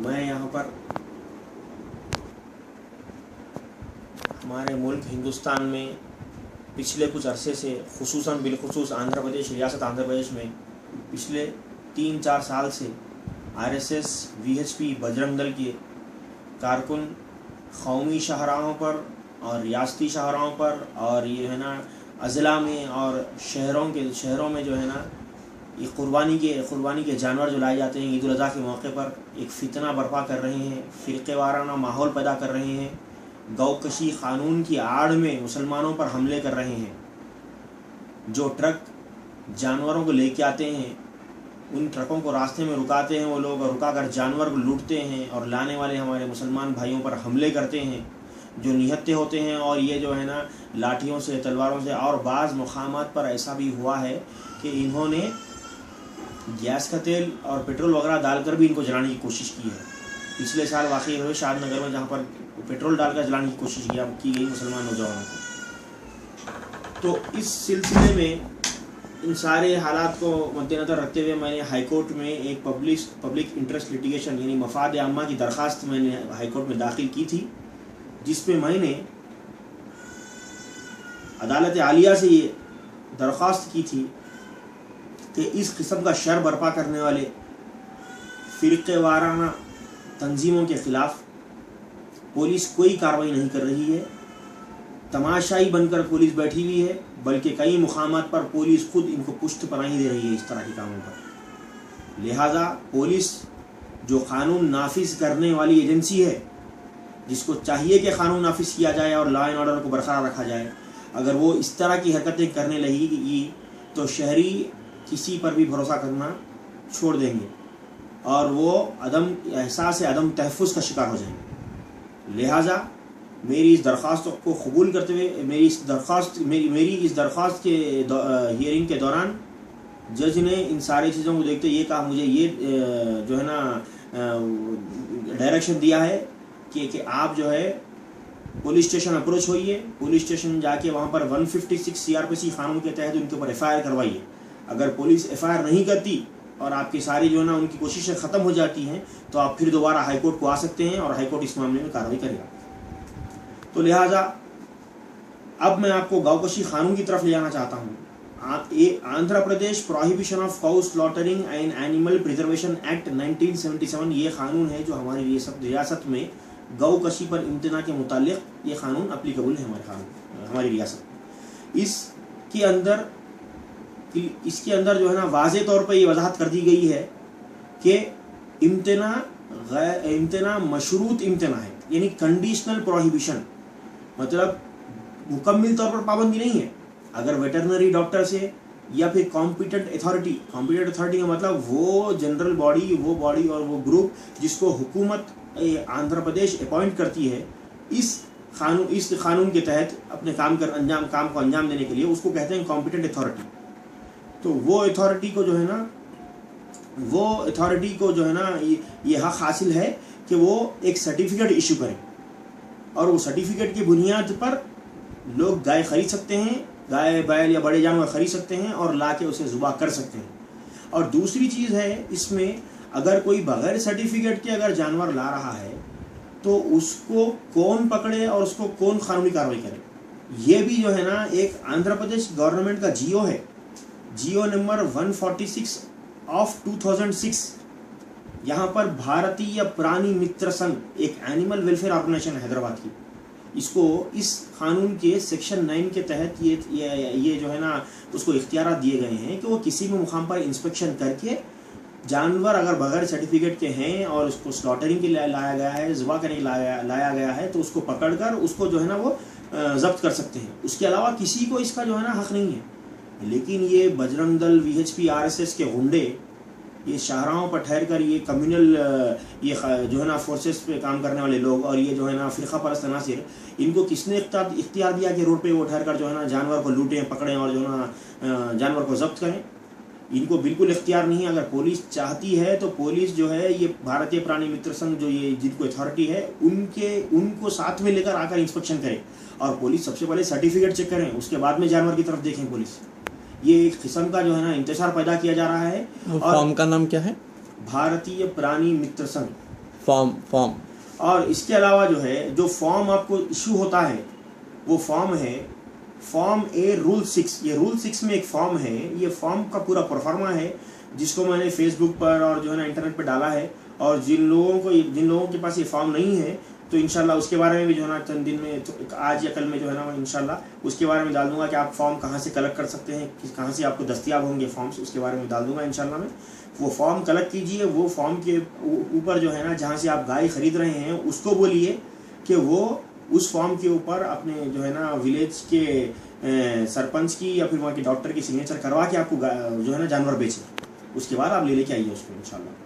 میں یہاں پر ہمارے ملک ہندوستان میں پچھلے کچھ عرصے سے خصوصاً بالخصوص آندھرا پردیش، ریاست آندھرا پردیش میں پچھلے 3-4 سال سے RSS VHP بجرنگ دل کے کارکن قومی شاہراہوں پر اور ریاستی شاہراہوں پر اور یہ ہے نا اضلاع میں اور شہروں میں جو ہے نا یہ قربانی کے جانور جو لائے جاتے ہیں عید الاضحیٰ کے موقع پر ایک فتنہ برپا کر رہے ہیں، فرقے وارانہ ماحول پیدا کر رہے ہیں، گوکشی قانون کی آڑ میں مسلمانوں پر حملے کر رہے ہیں۔ جو ٹرک جانوروں کو لے کے آتے ہیں ان ٹرکوں کو راستے میں رکاتے ہیں وہ لوگ، اور رکا کر جانور کو لوٹتے ہیں اور لانے والے ہمارے مسلمان بھائیوں پر حملے کرتے ہیں جو نہتے ہوتے ہیں، اور یہ جو ہے نا لاٹھیوں سے، تلواروں سے، اور بعض مقامات پر ایسا بھی ہوا ہے کہ انہوں نے گیس کا تیل اور پیٹرول وغیرہ ڈال کر بھی ان کو جلانے کی کوشش کی ہے۔ پچھلے سال واقعی ہوئے شاد نگر میں جہاں پر پیٹرول ڈال کر جلانے کی کوشش کی گئی مسلمان نوجوانوں کو۔ تو اس سلسلے میں ان سارے حالات کو مد نظر رکھتے ہوئے میں نے ہائی کورٹ میں ایک پبلک انٹرسٹ لٹیگیشن یعنی مفاد عامہ کی درخواست میں نے ہائی کورٹ میں داخل کی تھی، جس پہ میں نے عدالت عالیہ سے یہ درخواست کی تھی کہ اس قسم کا شر برپا کرنے والے فرقے وارانہ تنظیموں کے خلاف پولیس کوئی کارروائی نہیں کر رہی ہے، تماشائی بن کر پولیس بیٹھی ہوئی ہے، بلکہ کئی مقامات پر پولیس خود ان کو پشت پناہی دے رہی ہے اس طرح کے کاموں پر۔ لہذا پولیس جو قانون نافذ کرنے والی ایجنسی ہے، جس کو چاہیے کہ قانون نافذ کیا جائے اور لا اینڈ آرڈر کو برقرار رکھا جائے، اگر وہ اس طرح کی حرکتیں کرنے لگے گی تو شہری کسی پر بھی بھروسہ کرنا چھوڑ دیں گے اور وہ احساس عدم تحفظ کا شکار ہو جائیں گے۔ لہٰذا میری اس درخواست کو قبول کرتے ہوئے میری اس درخواست کے ہیئرنگ کے دوران جج نے ان ساری چیزوں کو دیکھتے یہ کہا، مجھے یہ جو ہے نا ڈائریکشن دیا ہے کہ آپ جو ہے پولیس اسٹیشن اپروچ ہوئیے، پولیس اسٹیشن جا کے وہاں پر 156 CRPC قانون کے تحت ان کے اوپر FIR کروائیے۔ اگر پولیس FIR نہیں کرتی اور آپ کی ساری جو ہے نا ان کی کوششیں ختم ہو جاتی ہیں تو آپ پھر دوبارہ ہائی کورٹ کو آ سکتے ہیں اور ہائی کورٹ اس معاملے میں کارروائی کرے گا۔ تو لہٰذا اب میں آپ کو گوکشی قانون کی طرف لے جانا چاہتا ہوں۔ Andhra Pradesh prohibition of cow slaughtering and animal preservation act 1977 یہ قانون ہے جو ہماری ریاست میں گو کشی پر امتناع کے متعلق یہ قانون اپلیکیبل ہے ہماری ریاست میں۔ اس کے اندر جو ہے نا واضح طور پر یہ وضاحت کر دی گئی ہے کہ امتناع مشروط امتناع ہے، یعنی کنڈیشنل پروہیبیشن، مطلب مکمل طور پر پابندی نہیں ہے۔ اگر ویٹرنری ڈاکٹر سے یا پھر کمپیٹنٹ اتھارٹی کا مطلب وہ جنرل باڈی اور وہ گروپ جس کو حکومت آندھرا پردیش اپوائنٹ کرتی ہے اس قانون کے تحت اپنے کام کو انجام دینے کے لیے، اس کو کہتے ہیں کمپیٹنٹ اتھارٹی۔ تو وہ اتھارٹی کو جو ہے نا یہ حق حاصل ہے کہ وہ ایک سرٹیفکیٹ ایشو کریں، اور وہ سرٹیفکیٹ کی بنیاد پر لوگ گائے خرید سکتے ہیں، گائے بیل یا بڑے جانور خرید سکتے ہیں اور لا کے اسے ذبح کر سکتے ہیں۔ اور دوسری چیز ہے اس میں، اگر کوئی بغیر سرٹیفکیٹ کے اگر جانور لا رہا ہے تو اس کو کون پکڑے اور اس کو کون قانونی کارروائی کرے، یہ بھی جو ہے نا ایک آندھرا پردیش گورنمنٹ کا جیو ہے، جیو نمبر 146 آف 2006۔ یہاں پر بھارتیہ پرانی متر سنگھ ایک اینیمل ویلفیئر آرگنائزیشن ہے حیدرآباد کی، اس قانون کے سیکشن 9 کے تحت یہ جو ہے نا اس کو اختیارات دیے گئے ہیں کہ وہ کسی بھی مقام پر انسپیکشن کر کے جانور اگر بغیر سرٹیفکیٹ کے ہیں اور اس کو سلاٹرنگ کے لیے لایا گیا ہے، ذبح کرنے کے لیے لایا گیا ہے، تو اس کو پکڑ کر اس کو جو ہے نا وہ ضبط کر سکتے ہیں۔ اس کے علاوہ کسی کو اس کا جو ہے نا حق نہیں ہے۔ لیکن یہ بجرنگ دل، VHP، RSS کے غنڈے یہ شاہراہوں پر ٹھہر کر یہ کمیونل یہ جو ہے نا فورسز پہ کام کرنے والے لوگ اور یہ جو ہے نا فرقہ پرست عناصر، ان کو کس نے اختیار دیا کہ روڈ پہ وہ ٹھہر کر جو ہے نا جانور کو لوٹیں، پکڑیں اور جو ہے نا جانور کو ضبط کریں؟ ان کو بالکل اختیار نہیں ہے۔ اگر پولیس چاہتی ہے تو پولیس جو ہے یہ بھارتیہ پرانی متر سنگھ جو یہ جن کو اتھارٹی ہے ان کو ساتھ میں لے کر آ کر انسپیکشن کرے، اور پولیس سب سے پہلے سرٹیفکیٹ چیک کریں، اس کے بعد میں جانور کی طرف دیکھیں پولیس۔ یہ ایک قسم کا جو ہے نا انتشار پیدا کیا جا رہا ہے۔ اور فارم کا نام کیا ہے؟ بھارتیہ پرانی متر سنگھ فارم اور اس کے علاوہ جو ہے جو فارم آپ کو ایشو ہوتا ہے وہ فارم ہے فارم اے رول 6. یہ رول 6 میں ایک فارم ہے, یہ فارم کا پورا پرفارما ہے جس کو میں نے فیس بک پر اور جو ہے نا انٹرنیٹ پہ ڈالا ہے, اور جن لوگوں کے پاس یہ فارم نہیں ہے تو انشاءاللہ اس کے بارے میں بھی جو ہے نا چند دن میں آج یا کل میں جو ہے نا انشاءاللہ اس کے بارے میں ڈال دوں گا کہ آپ فارم کہاں سے کلیکٹ کر سکتے ہیں, کہاں سے آپ کو دستیاب ہوں گے فارمس, اس کے بارے میں ڈال دوں گا انشاءاللہ میں. وہ فارم کلیکٹ کیجئے, وہ فارم کے اوپر جو ہے نا جہاں سے آپ گائے خرید رہے ہیں اس کو بولیے کہ وہ اس فارم کے اوپر اپنے جو ہے نا ولیج کے سرپنچ کی یا پھر وہاں کے ڈاکٹر کی سگنیچر کروا کے آپ کو جو ہے نا جانور بیچیں, اس کے بعد آپ لے کے آئیے اس کو انشاءاللہ.